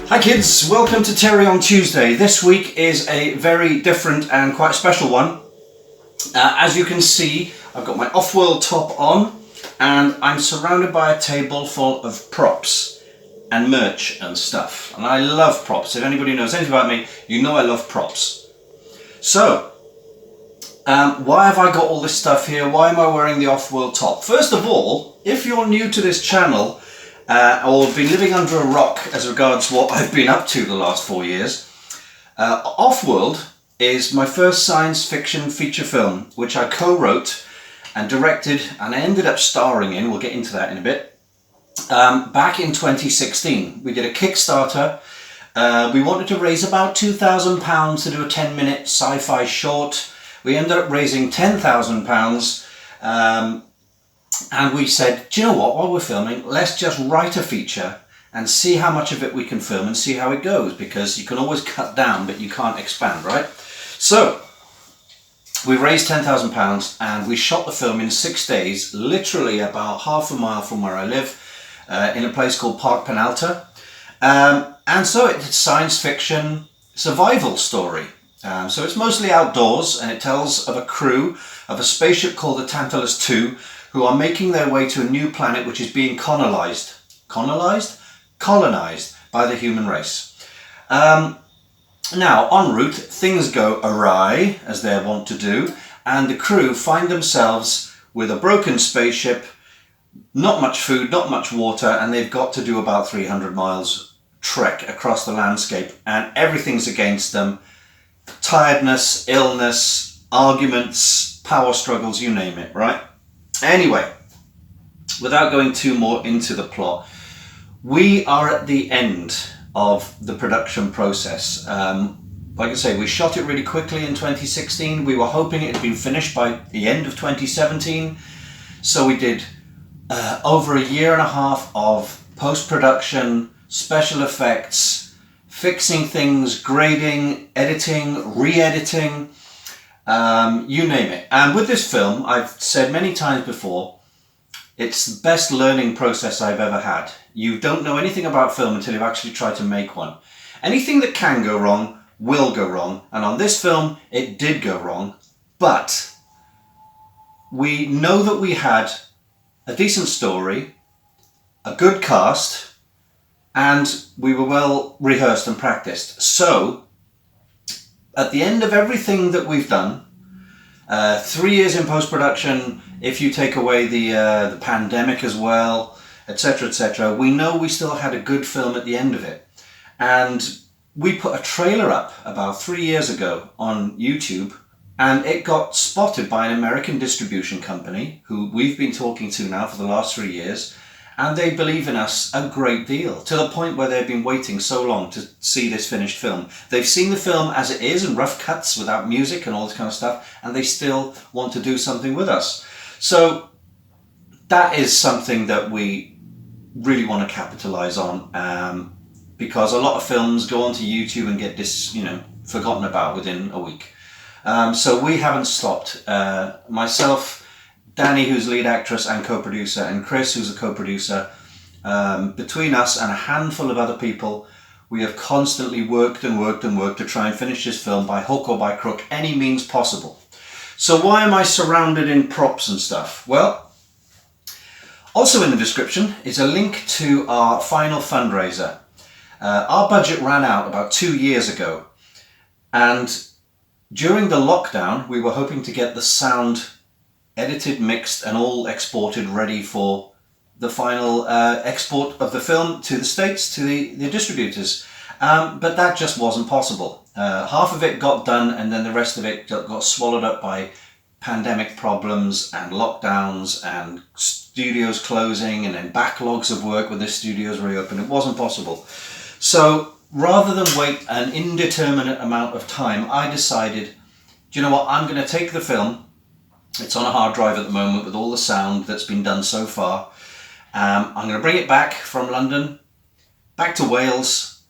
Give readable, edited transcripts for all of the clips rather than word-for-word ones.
Hi kids, welcome to Terry on Tuesday. This week is a very different and quite special one. As you can see, I've got my Off-World top on and I'm surrounded by a table full of props and merch and stuff. And I love props. If anybody knows anything about me, you know I love props. So, why have I got all this stuff here? Why am I wearing the Off-World top? First of all, if you're new to this channel, or been living under a rock as regards what I've been up to the last 4 years, Off-World is my first science fiction feature film, which I co-wrote and directed and I ended up starring in, we'll get into that in a bit, back in 2016. We did a Kickstarter. We wanted to raise about £2,000 to do a 10-minute sci-fi short. We ended up raising £10,000. And we said, do you know what, while we're filming, let's just write a feature and see how much of it we can film and see how it goes, because you can always cut down but you can't expand, right? So we raised £10,000 and we shot the film in 6 days, literally about half a mile from where I live, in a place called Park Penalta. And so it's a science fiction survival story. So it's mostly outdoors, and it tells of a crew of a spaceship called the Tantalus 2 who are making their way to a new planet which is being colonized by the human race. Now, en route, things go awry, as they're wont to do, and the crew find themselves with a broken spaceship, not much food, not much water, and they've got to do about 300 miles trek across the landscape, and everything's against them. Tiredness, illness, arguments, power struggles, you name it, right? Anyway, without going too more into the plot, we are at the end of the production process. Like I say, we shot it really quickly in 2016. We were hoping it had been finished by the end of 2017. So we did over a year and a half of post-production, special effects, fixing things, grading, editing, re-editing, you name it. And with this film, I've said many times before, it's the best learning process I've ever had. You don't know anything about film until you've actually tried to make one. Anything that can go wrong will go wrong, and on this film it did go wrong, but we know that we had a decent story, a good cast, and we were well rehearsed and practiced. So at the end of everything that we've done, 3 years in post-production, if you take away the pandemic as well, etc., we know we still had a good film at the end of it. And we put a trailer up about 3 years ago on YouTube, and it got spotted by an American distribution company who we've been talking to now for the last 3 years. And they believe in us a great deal, to the point where they've been waiting so long to see this finished film. They've seen the film as it is in rough cuts without music and all this kind of stuff, and they still want to do something with us. So that is something that we really want to capitalize on, because a lot of films go onto YouTube and get forgotten about within a week. So we haven't stopped. Myself, Danny, who's lead actress and co-producer, and Chris, who's a co-producer, between us and a handful of other people, we have constantly worked to try and finish this film by hook or by crook, any means possible. So why am I surrounded in props and stuff? Well, also in the description is a link to our final fundraiser. Our budget ran out about 2 years ago, and during the lockdown we were hoping to get the sound edited, mixed and all exported, ready for the final export of the film to the States, to the distributors. But that just wasn't possible. Half of it got done and then the rest of it got swallowed up by pandemic problems and lockdowns and studios closing and then backlogs of work when the studios reopened. It wasn't possible. So rather than wait an indeterminate amount of time, I decided, do you know what, I'm going to take the film. It's on a hard drive at the moment with all the sound that's been done so far. I'm going to bring it back from London, back to Wales,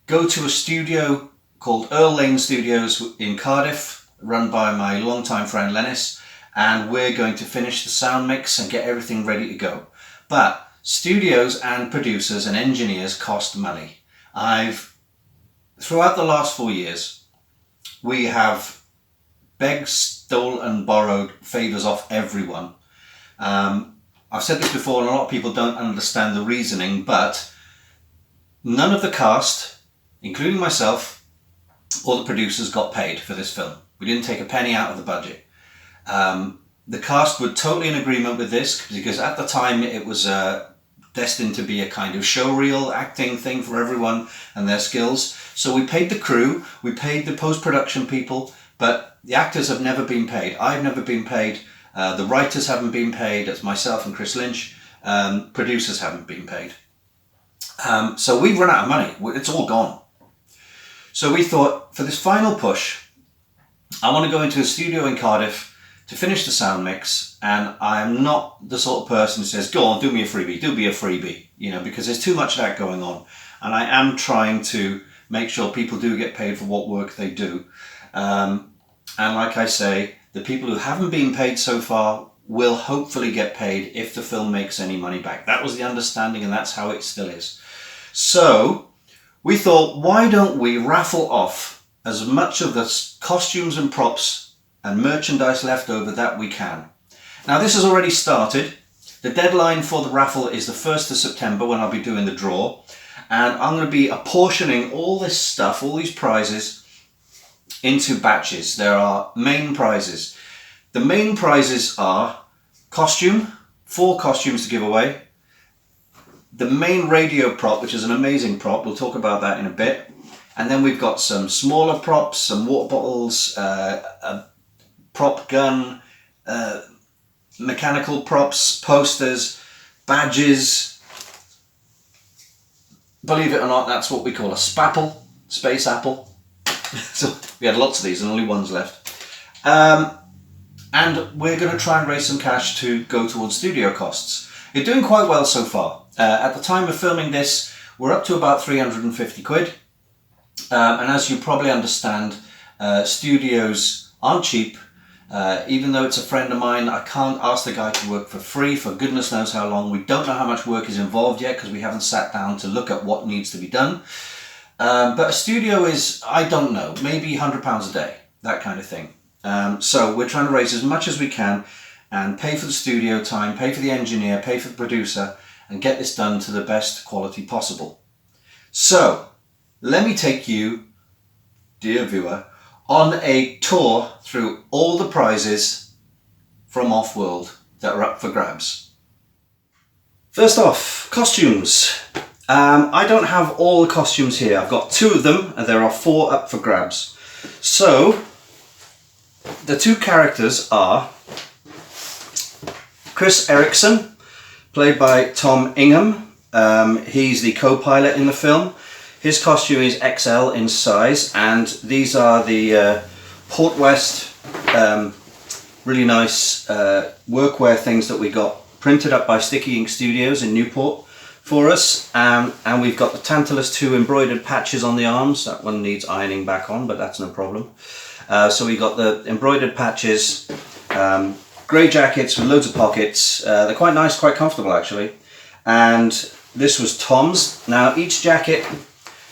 go to a studio called Earl Lane Studios in Cardiff, run by my longtime friend Lennis, and we're going to finish the sound mix and get everything ready to go. But studios and producers and engineers cost money. Throughout the last 4 years, we have begged, stole and borrowed favours off everyone. I've said this before and a lot of people don't understand the reasoning, but none of the cast, including myself, or the producers got paid for this film. We didn't take a penny out of the budget. The cast were totally in agreement with this because at the time it was destined to be a kind of showreel acting thing for everyone and their skills. So we paid the crew, we paid the post-production people, but the actors have never been paid. I've never been paid. The writers haven't been paid. It's myself and Chris Lynch. Producers haven't been paid. So we've run out of money. It's all gone. So we thought, for this final push, I want to go into a studio in Cardiff to finish the sound mix, and I am not the sort of person who says, go on, do me a freebie, do me a freebie, you know, because there's too much of that going on. And I am trying to make sure people do get paid for what work they do. And like I say, the people who haven't been paid so far will hopefully get paid if the film makes any money back. That was the understanding, and that's how it still is. So we thought, why don't we raffle off as much of the costumes and props and merchandise left over that we can. Now this has already started. The deadline for the raffle is the 1st of September when I'll be doing the draw, and I'm going to be apportioning all this stuff, all these prizes, into batches. There are main prizes. The main prizes are costume, 4 costumes to give away, the main radio prop, which is an amazing prop, we'll talk about that in a bit, and then we've got some smaller props, some water bottles, a prop gun, mechanical props, posters, badges. Believe it or not, that's what we call a spapple, space apple. So we had lots of these and only one's left. And we're going to try and raise some cash to go towards studio costs. You're doing quite well so far. At the time of filming this, we're up to about 350 quid. And as you probably understand, studios aren't cheap. Even though it's a friend of mine, I can't ask the guy to work for free for goodness knows how long. We don't know how much work is involved yet because we haven't sat down to look at what needs to be done. But a studio is, I don't know, maybe £100 a day, that kind of thing. So we're trying to raise as much as we can and pay for the studio time, pay for the engineer, pay for the producer, and get this done to the best quality possible. So let me take you, dear viewer, on a tour through all the prizes from Offworld that are up for grabs. First off, costumes. I don't have all the costumes here. I've got 2 of them and there are 4 up for grabs. So the 2 characters are Chris Erickson, played by Tom Ingham. He's the co-pilot in the film. His costume is XL in size, and these are the Port West really nice workwear things that we got printed up by Sticky Ink Studios in Newport for us, and we've got the Tantalus 2 embroidered patches on the arms. That one needs ironing back on, but that's no problem. So we got the embroidered patches, grey jackets with loads of pockets. They're quite nice, quite comfortable actually. And this was Tom's. Now each jacket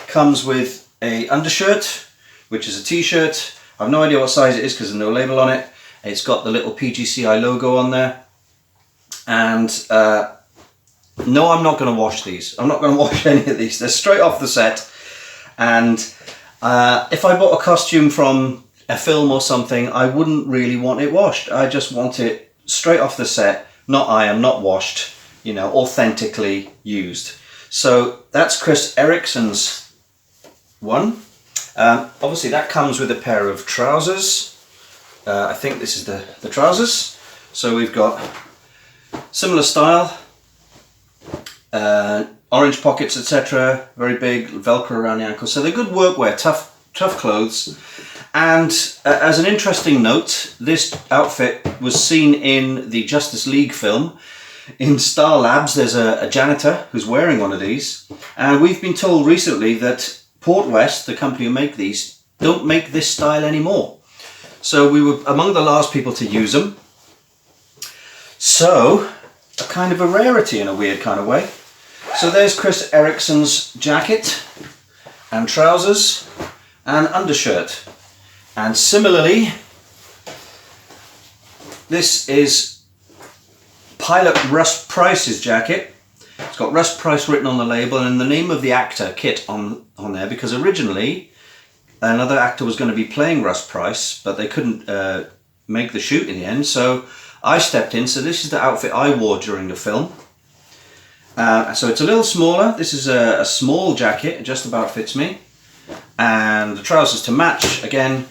comes with a undershirt, which is a t-shirt. I've no idea what size it is because there's no label on it. It's got the little PGCI logo on there. And no, I'm not going to wash these. I'm not going to wash any of these. They're straight off the set. And if I bought a costume from a film or something, I wouldn't really want it washed. I just want it straight off the set, not ironed, not washed, you know, authentically used. So that's Chris Erickson's one. Obviously that comes with a pair of trousers. I think this is the trousers. So we've got similar style, orange pockets, etc. Very big, Velcro around the ankles. So they're good workwear, tough clothes. And as an interesting note, this outfit was seen in the Justice League film. In Star Labs, there's a janitor who's wearing one of these. And we've been told recently that Port West, the company who make these, don't make this style anymore. So we were among the last people to use them. So, a kind of a rarity in a weird kind of way. So there's Chris Erickson's jacket. and trousers and undershirt. And similarly, this is Pilot Russ Price's jacket. It's got Russ Price written on the label and the name of the actor, Kit, on there, because originally another actor was going to be playing Russ Price, but they couldn't make the shoot in the end, so I stepped in. So this is the outfit I wore during the film. So it's a little smaller. This is a small jacket, it just about fits me. And the trousers to match, again,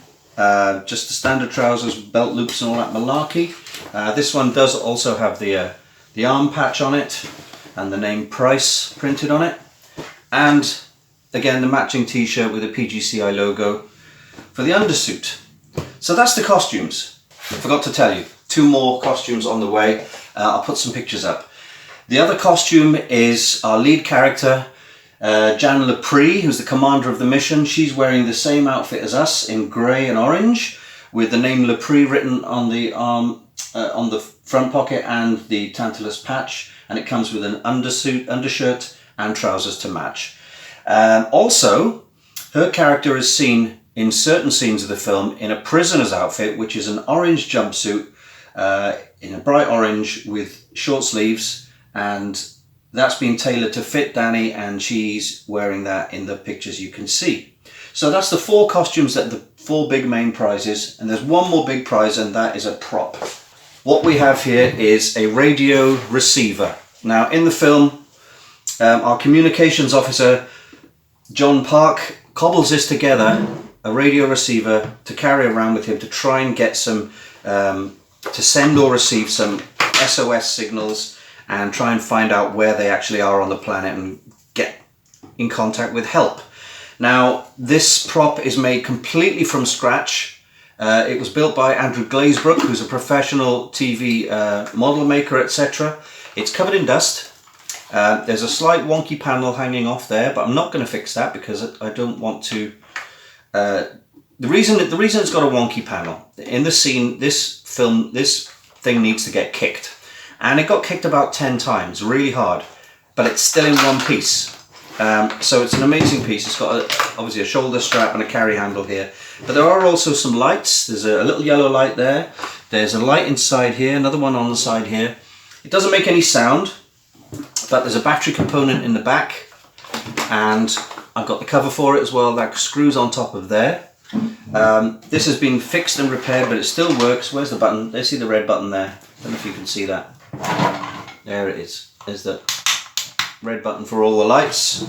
just the standard trousers, belt loops and all that malarkey. This one does also have the arm patch on it and the name Price printed on it. And again, the matching t-shirt with a PGCI logo for the undersuit. So that's the costumes. I forgot to tell you, 2 more costumes on the way. I'll put some pictures up. The other costume is our lead character, Jan Lepre, who's the commander of the mission. She's wearing the same outfit as us in grey and orange, with the name Lepre written on the arm, on the front pocket and the Tantalus patch, and it comes with an undershirt and trousers to match. Also, her character is seen in certain scenes of the film in a prisoner's outfit, which is an orange jumpsuit in a bright orange with short sleeves, and that's been tailored to fit Danny, and she's wearing that in the pictures you can see. So that's the 4 costumes, that the 4 big main prizes, and there's one more big prize, and that is a prop. What we have here is a radio receiver. Now in the film, our communications officer John Park cobbles this together, a radio receiver to carry around with him to try and get some, to send or receive some SOS signals and try and find out where they actually are on the planet and get in contact with help. Now, this prop is made completely from scratch. It was built by Andrew Glazebrook, who's a professional TV model maker, etc. It's covered in dust. There's a slight wonky panel hanging off there, but I'm not going to fix that because I don't want to. The reason it's got a wonky panel in the scene, this thing needs to get kicked, and it got kicked about 10 times, really hard, but it's still in one piece. So it's an amazing piece. It's got obviously a shoulder strap and a carry handle here, but there are also some lights. There's a little yellow light there. There's a light inside here, another one on the side here. It doesn't make any sound, but there's a battery component in the back, and I've got the cover for it as well that screws on top of there. This has been fixed and repaired, but it still works. Where's the button? There's, see the red button there. I don't know if you can see that. There it is. There's the red button for all the lights.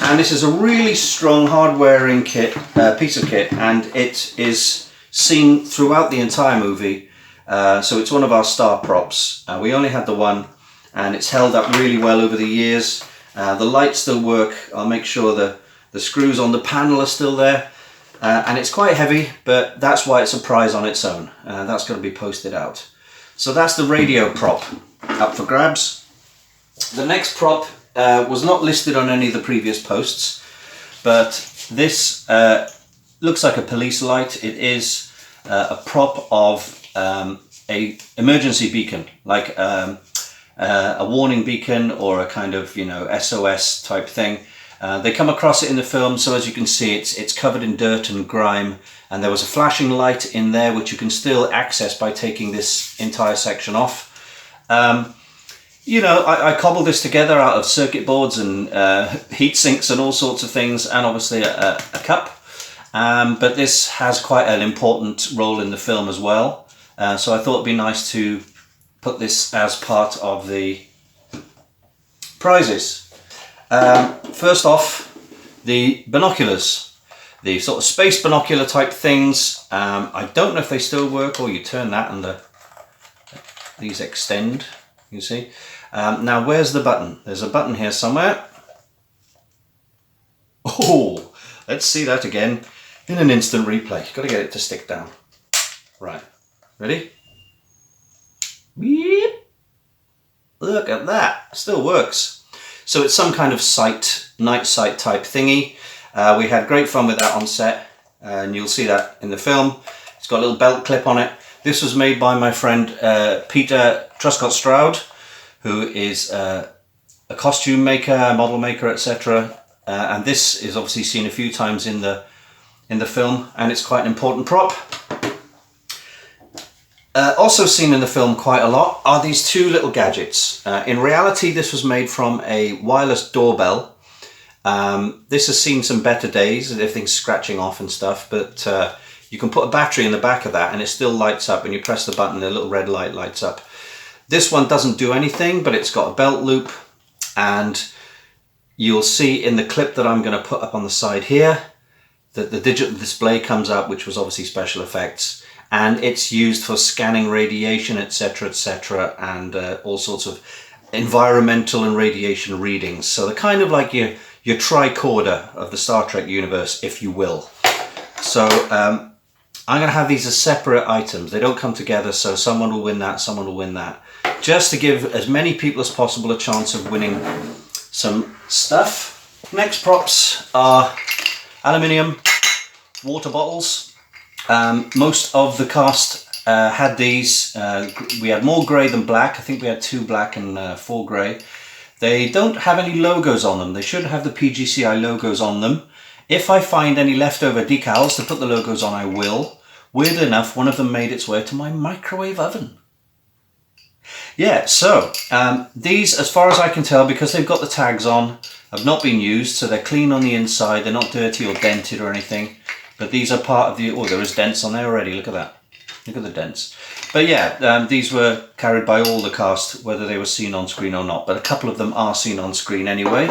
And this is a really strong hard-wearing kit, piece of kit, and it is seen throughout the entire movie. So it's one of our star props. We only had the one, and it's held up really well over the years. The lights still work. I'll make sure the screws on the panel are still there. And it's quite heavy, but that's why it's a prize on its own. That's going to be posted out. So that's the radio prop up for grabs. The next prop was not listed on any of the previous posts, but this looks like a police light. It is a prop of a emergency beacon, like a warning beacon or a kind of, SOS type thing. They come across it in the film, so as you can see, it's covered in dirt and grime, and there was a flashing light in there which you can still access by taking this entire section off. I cobbled this together out of circuit boards and heat sinks and all sorts of things, and obviously a cup. But this has quite an important role in the film as well, so I thought it'd be nice to put this as part of the prizes. First off, the binoculars, the sort of space binocular type things. I don't know if they still work, or you turn that and these extend, you see. Now where's the button? There's a button here somewhere. Oh, let's see that again in an instant replay. Got to get it to stick down. Right, ready? Beep. Look at that, still works. So it's some kind of sight, night sight type thingy. We had great fun with that on set, and you'll see that in the film. It's got a little belt clip on it. This was made by my friend Peter Truscott-Stroud, who is a costume maker, model maker, etc. and this is obviously seen a few times in the film, and it's quite an important prop. Also seen in the film quite a lot are these two little gadgets. In reality, this was made from a wireless doorbell. This has seen some better days, everything's scratching off and stuff, but you can put a battery in the back of that and it still lights up, and you press the button, the little red light lights up. This one doesn't do anything, but it's got a belt loop, and you'll see in the clip that I'm going to put up on the side here that the digital display comes up, which was obviously special effects. And it's used for scanning radiation, etc., etc., and all sorts of environmental and radiation readings. So they're kind of like your tricorder of the Star Trek universe, if you will. So I'm going to have these as separate items. They don't come together, so someone will win that, someone will win that. Just to give as many people as possible a chance of winning some stuff. Next props are aluminium water bottles. Most of the cast had these. We had more grey than black. I think we had 2 black and 4 grey. They don't have any logos on them. They should have the PGCI logos on them. If I find any leftover decals to put the logos on, I will. Weird enough, one of them made its way to my microwave oven. Yeah, so these, as far as I can tell, because they've got the tags on, have not been used, so they're clean on the inside. They're not dirty or dented or anything. But these are part of the... Oh, there is dents on there already. Look at that. Look at the dents. But yeah, these were carried by all the cast, whether they were seen on screen or not. But a couple of them are seen on screen anyway.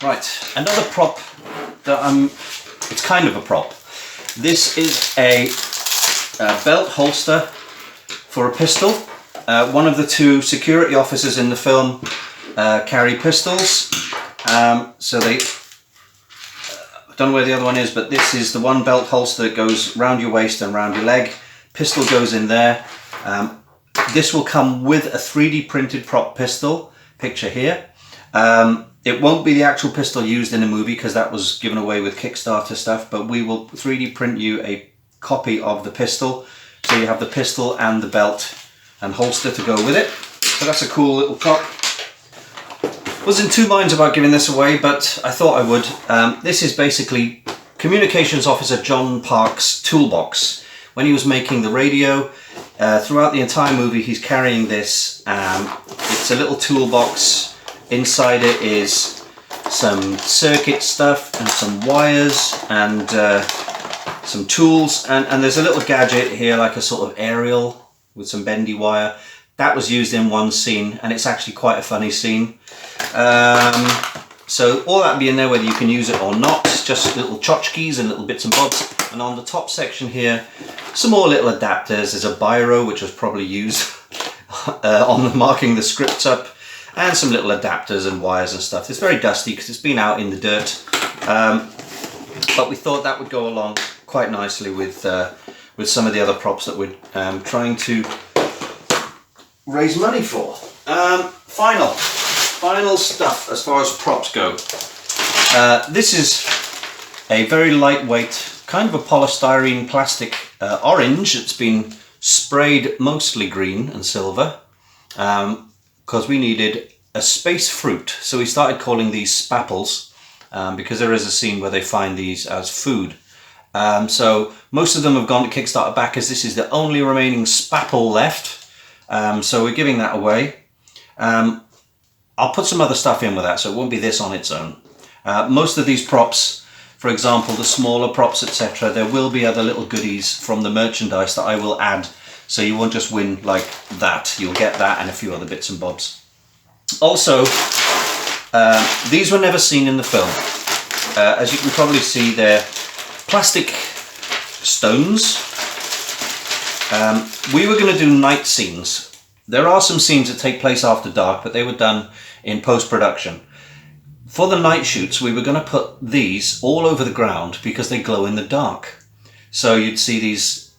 Right, another prop that it's kind of a prop. This is a belt holster for a pistol. One of the 2 security officers in the film carry pistols. So they, I don't know where the other one is, but this is the one belt holster that goes round your waist and round your leg. Pistol goes in there. This will come with a 3D printed prop pistol, picture here. It won't be the actual pistol used in the movie because that was given away with Kickstarter stuff, but we will 3D print you a copy of the pistol. So you have the pistol and the belt and holster to go with it. So that's a cool little prop. Was in 2 minds about giving this away, but I thought I would. This is basically Communications Officer John Park's toolbox. When he was making the radio, throughout the entire movie he's carrying this. It's a little toolbox. Inside it is some circuit stuff and some wires and some tools, and there's a little gadget here like a sort of aerial with some bendy wire. That was used in one scene, and it's actually quite a funny scene. So all that be in there whether you can use it or not, just little tchotchkes and little bits and bobs. And on the top section here, some more little adapters. There's a biro which was probably used on marking the scripts up, and some little adapters and wires and stuff. It's very dusty because it's been out in the dirt, but we thought that would go along quite nicely with some of the other props that we're trying to raise money for. Final stuff as far as props go. This is a very lightweight, kind of a polystyrene plastic orange. It's been sprayed mostly green and silver because we needed a space fruit. So we started calling these spapples because there is a scene where they find these as food. So most of them have gone to Kickstarter backers. This is the only remaining spapple left. So we're giving that away. I'll put some other stuff in with that, so it won't be this on its own. Most of these props, for example, the smaller props, etc., there will be other little goodies from the merchandise that I will add, so you won't just win like that. You'll get that and a few other bits and bobs. Also, these were never seen in the film. As you can probably see, they're plastic stones. We were going to do night scenes. There are some scenes that take place after dark, but they were done in post-production. For the night shoots, we were going to put these all over the ground because they glow in the dark. So you'd see these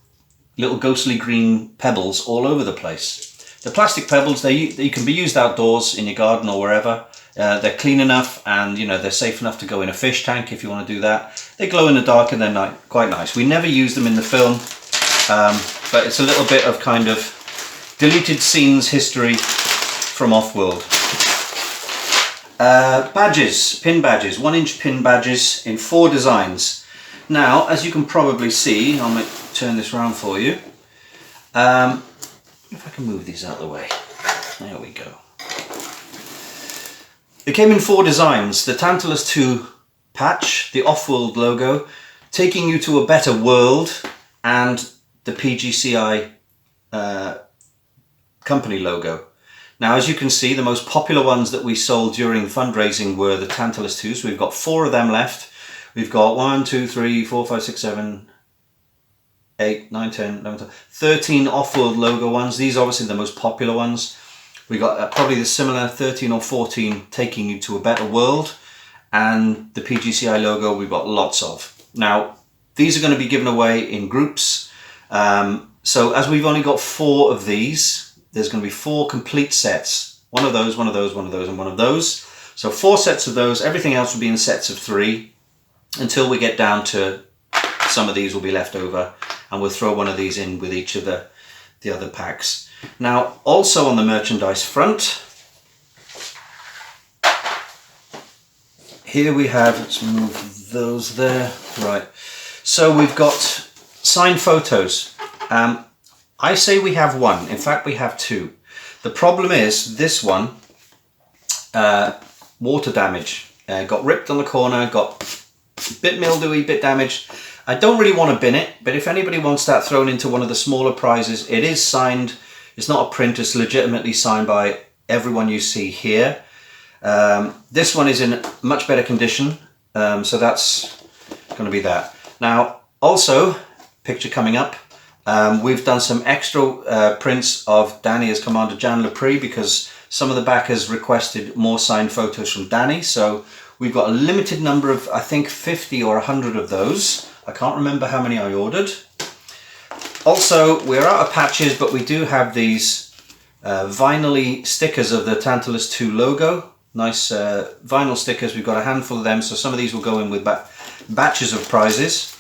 little ghostly green pebbles all over the place. The plastic pebbles, they can be used outdoors in your garden or wherever. They're clean enough, and you know they're safe enough to go in a fish tank if you want to do that. They glow in the dark and they're quite nice. We never used them in the film, but it's a little bit of kind of deleted scenes history from Offworld. Badges, pin badges, 1-inch pin badges in 4 designs. Now, as you can probably see, I'll turn this around for you. If I can move these out of the way. There we go. It came in 4 designs. The Tantalus 2 patch, the Offworld logo, taking you to a better world, and the PGCI company logo. Now, as you can see, the most popular ones that we sold during fundraising were the Tantalus 2s. We've got 4 of them left. We've got 1, 2, 3, 4, 5, 6, 7, 8, 9, 10, 11, 12, 13 Offworld logo ones. These are obviously the most popular ones. We got probably the similar 13 or 14 taking you to a better world, and the PGCI logo we've got lots of. Now, these are going to be given away in groups. So as we've only got 4 of these, there's going to be 4 complete sets. One of those, one of those, one of those, and one of those. So 4 sets of those. Everything else will be in sets of 3 until we get down to some of these will be left over, and we'll throw one of these in with each of the other packs. Now, also on the merchandise front, here we have, let's move those there, right. So we've got signed photos. I say we have 1, in fact we have 2. The problem is this one, water damage, got ripped on the corner, got a bit mildewy, bit damaged. I don't really want to bin it, but if anybody wants that thrown into one of the smaller prizes, it is signed. It's not a print, it's legitimately signed by everyone you see here. This one is in much better condition, so that's going to be that. Now, also, picture coming up, we've done some extra prints of Danny as Commander Jan Lepre because some of the backers requested more signed photos from Danny, so we've got a limited number of, I think 50 or 100 of those. I can't remember how many I ordered. Also, we're out of patches, but we do have these vinyl-y stickers of the Tantalus 2 logo. Nice vinyl stickers. We've got a handful of them, so some of these will go in with batches of prizes.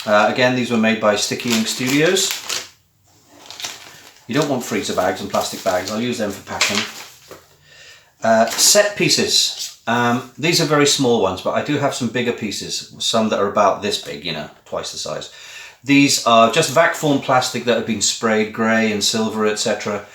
Again, these were made by Sticky Ink Studios. You don't want freezer bags and plastic bags. I'll use them for packing. Set pieces. These are very small ones, but I do have some bigger pieces, some that are about this big, you know, twice the size. These are just vac form plastic that have been sprayed grey and silver, etc.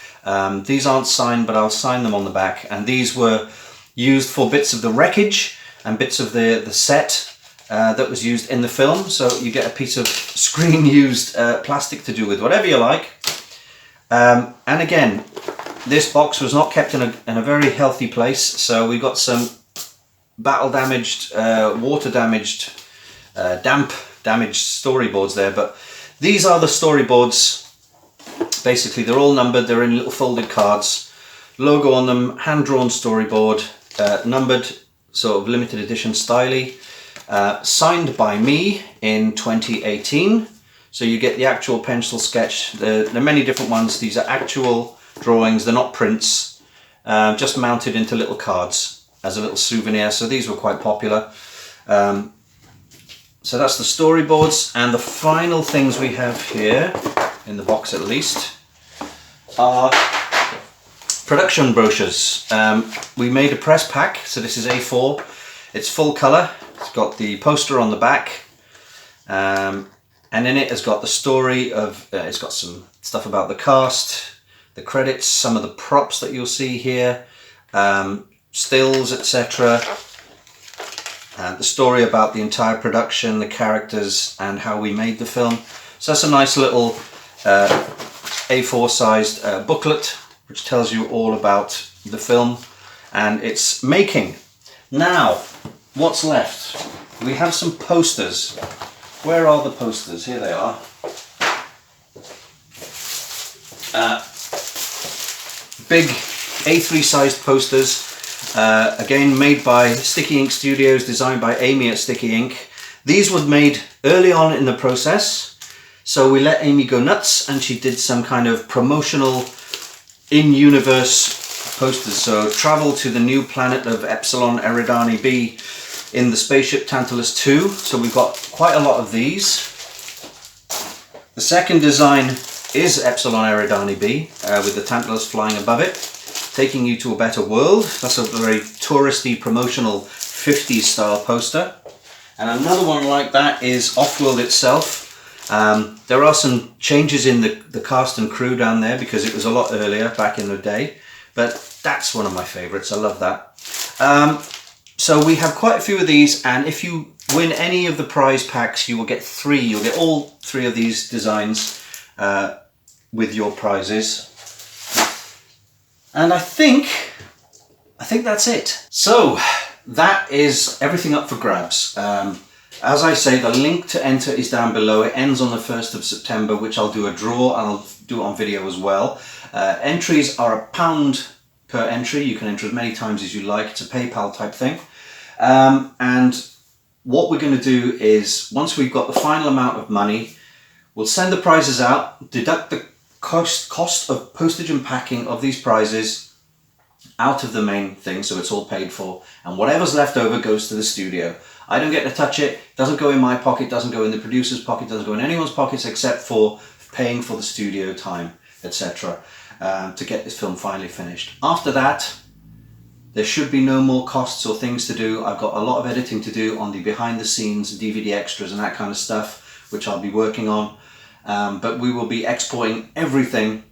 These aren't signed, but I'll sign them on the back, and these were used for bits of the wreckage and bits of the set that was used in the film, so you get a piece of screen used plastic to do with whatever you like. And again, this box was not kept in a very healthy place, so we got some battle damaged, water damaged, damp damaged storyboards there, but these are the storyboards. Basically they're all numbered, they're in little folded cards, logo on them, hand-drawn storyboard, numbered, sort of limited edition styly, signed by me in 2018. So you get the actual pencil sketch. There are many different ones. These are actual drawings, they're not prints, just mounted into little cards as a little souvenir. So these were quite popular. So that's the storyboards, and the final things we have here, in the box at least, are production brochures. We made a press pack, so this is A4. It's full colour. It's got the poster on the back, and in it has got the story of, it's got some stuff about the cast, the credits, some of the props that you'll see here, stills, etc. The story about the entire production, the characters, and how we made the film. So that's a nice little A4 sized booklet which tells you all about the film and its making. Now, what's left? We have some posters. Where are the posters? Here they are. Big A3 sized posters. Again, made by Sticky Ink Studios, designed by Amy at Sticky Ink. These were made early on in the process, so we let Amy go nuts and she did some kind of promotional in-universe posters. So travel to the new planet of Epsilon Eridani B in the spaceship Tantalus 2. So we've got quite a lot of these. The second design is Epsilon Eridani B with the Tantalus flying above it. taking you to a better world. That's a very touristy, promotional 50s style poster. And another one like that is Offworld itself. There are some changes in the cast and crew down there because it was a lot earlier back in the day, but that's one of my favorites. I love that. So we have quite a few of these, and if you win any of the prize packs, you will get three. You'll get all three of these designs with your prizes. And I think that's it. So that is everything up for grabs. As I say, the link to enter is down below. It ends on the 1st of September, which I'll do a draw, and I'll do it on video as well. Entries are £1 per entry. You can enter as many times as you like. It's a PayPal type thing. And what we're going to do is, once we've got the final amount of money, we'll send the prizes out, deduct the cost of postage and packing of these prizes out of the main thing, so it's all paid for, and whatever's left over goes to the studio. I don't get to touch it, doesn't go in my pocket, doesn't go in the producer's pocket, doesn't go in anyone's pockets except for paying for the studio time, etc. To get this film finally finished. After that, there should be no more costs or things to do. I've got a lot of editing to do on the behind the scenes, DVD extras and that kind of stuff, which I'll be working on. But we will be exporting everything,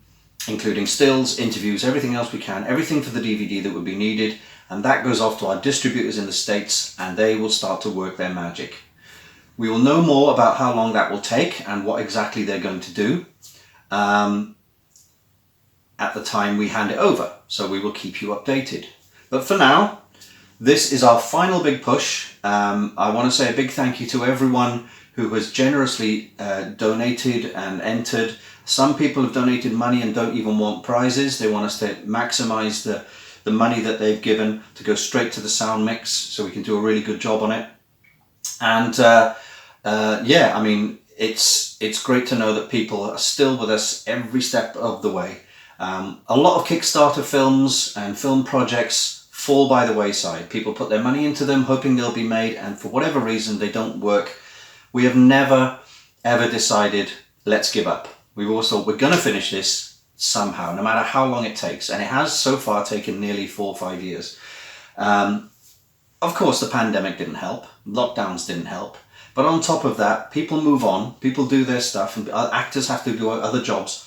including stills, interviews, everything else we can, everything for the DVD that would be needed. And that goes off to our distributors in the States, and they will start to work their magic. We will know more about how long that will take and what exactly they're going to do at the time we hand it over. So we will keep you updated. But for now, this is our final big push. I want to say a big thank you to everyone who has generously donated and entered. Some people have donated money and don't even want prizes. They want us to maximize the money that they've given to go straight to the sound mix so we can do a really good job on it. And yeah, I mean, it's great to know that people are still with us every step of the way. A lot of Kickstarter films and film projects fall by the wayside. People put their money into them hoping they'll be made, and for whatever reason they don't work. We have never ever decided let's give up. We've always thought we're going to finish this somehow, no matter how long it takes, and it has so far taken nearly 4 or 5 years. Of course the pandemic didn't help, lockdowns didn't help, but on top of that, people move on, people do their stuff, and actors have to do other jobs.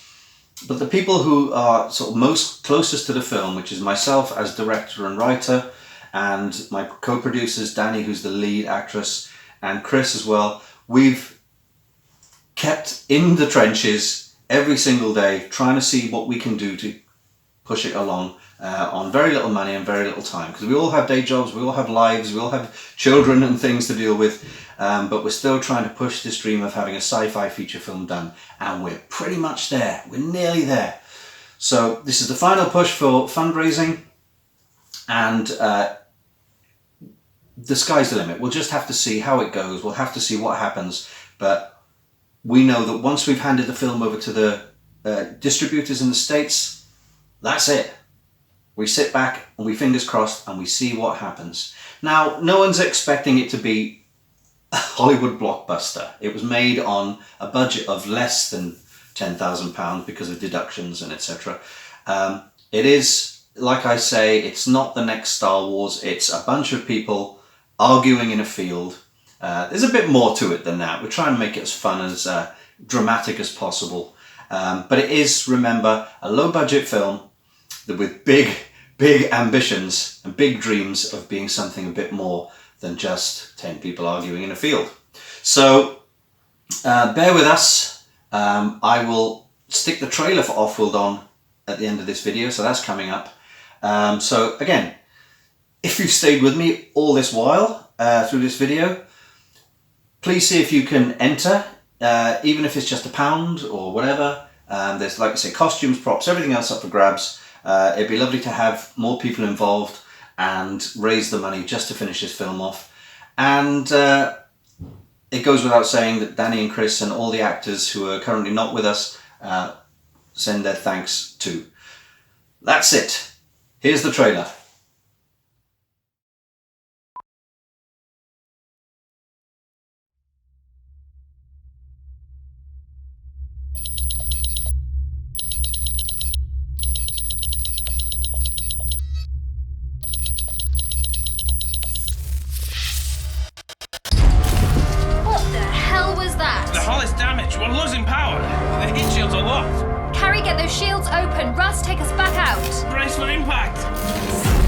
But the people who are sort of most closest to the film, which is myself as director and writer, and my co-producers, Danny, who's the lead actress, and Chris as well, we've kept in the trenches every single day, trying to see what we can do to push it along on very little money and very little time. Because we all have day jobs, we all have lives, we all have children and things to deal with. But we're still trying to push this dream of having a sci-fi feature film done, and we're pretty much there. We're nearly there. So this is the final push for fundraising, and the sky's the limit. We'll just have to see how it goes. We'll have to see what happens. But we know that once we've handed the film over to the distributors in the States, that's it. We sit back and we fingers crossed and we see what happens. Now, no one's expecting it to be a Hollywood blockbuster. It was made on a budget of less than £10,000 because of deductions and etc. It is, like I say, it's not the next Star Wars. It's a bunch of people arguing in a field. There's a bit more to it than that. We're trying to make it as fun, as dramatic as possible. But it is, remember, a low-budget film with big ambitions and big dreams of being something a bit more than just 10 people arguing in a field. So bear with us. I will stick the trailer for Offworld on at the end of this video, so that's coming up. So again, if you've stayed with me all this while through this video, please see if you can enter, even if it's just £1 or whatever. There's, like I say, costumes, props, everything else up for grabs. It'd be lovely to have more people involved and raise the money just to finish this film off. And it goes without saying that Danny and Chris and all the actors who are currently not with us send their thanks too. That's it. Here's the trailer. we're losing power. The heat shields are locked. Carrie, get those shields open. Russ, take us back out. Brace for impact.